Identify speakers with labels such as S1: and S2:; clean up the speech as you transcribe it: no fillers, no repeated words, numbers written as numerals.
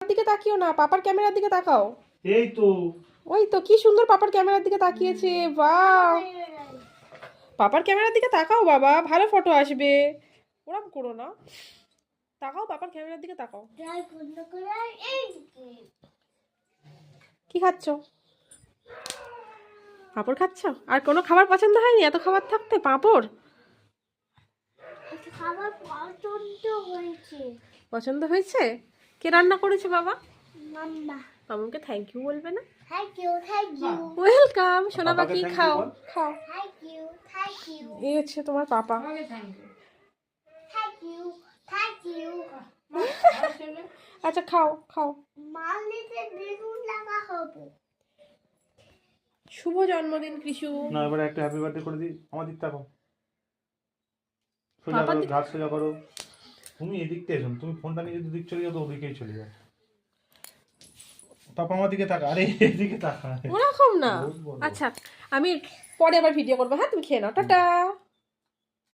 S1: দিকে তাকিও না, পাপার ক্যামেরার দিকে তাকাও।
S2: এই তো
S1: ওই তো কি সুন্দর পাপার ক্যামেরার দিকে তাকিয়েছে, বাহ। পাপার ক্যামেরার দিকে তাকাও বাবা, ভালো ফটো আসবে। ওরম করো না, তাকাও পাপার ক্যামেরার দিকে তাকাও। কি খাচ্ছ? পাঁপড় খাচ্ছ? আর কোনো খাবার পছন্দ হয়নি এত খাবার থাকতে? পাঁপড়
S3: খাবার পছন্দ হয়েছে।
S1: পছন্দ হয়েছে? কে রান্না করেছে বাবা?
S3: মাম্মা।
S1: মামুকে থ্যাংক ইউ বলবে না?
S3: Thank you, thank you,
S1: welcome সোনা
S2: পাপাকে
S1: পাখি,
S2: thank you
S1: খাও
S2: বল।
S1: খাও।
S3: থ্যাংক ইউ, থ্যাংক ইউ,
S1: এই হচ্ছে তোমার papa.
S3: Thank you, thank you.
S1: আচ্ছা খাও খাও।
S3: মালিতে বেলুন লাগা হবে।
S1: শুভ জন্মদিন কৃষু।
S2: না, এবারে একটা হ্যাপি বার্থডে করে দিই। আমার দিক তাকাও, সোজা
S1: পাপার
S2: করো,
S1: দিক-
S2: ঘাট সোজা করো। তুমি এদিকটা এসো, তুমি ফোনটা নিয়ে যদি দিক চলে যাও তো ওদিকেই চলে যাও। পাপা আমার দিকে তাকা, আরে এদিকে তাকা।
S1: ওরকম না।
S2: বহুত বড়।
S1: আচ্ছা আমি পরে আবার ভিডিও করবো, হ্যাঁ তুমি খেয়ে নাও, টাটা।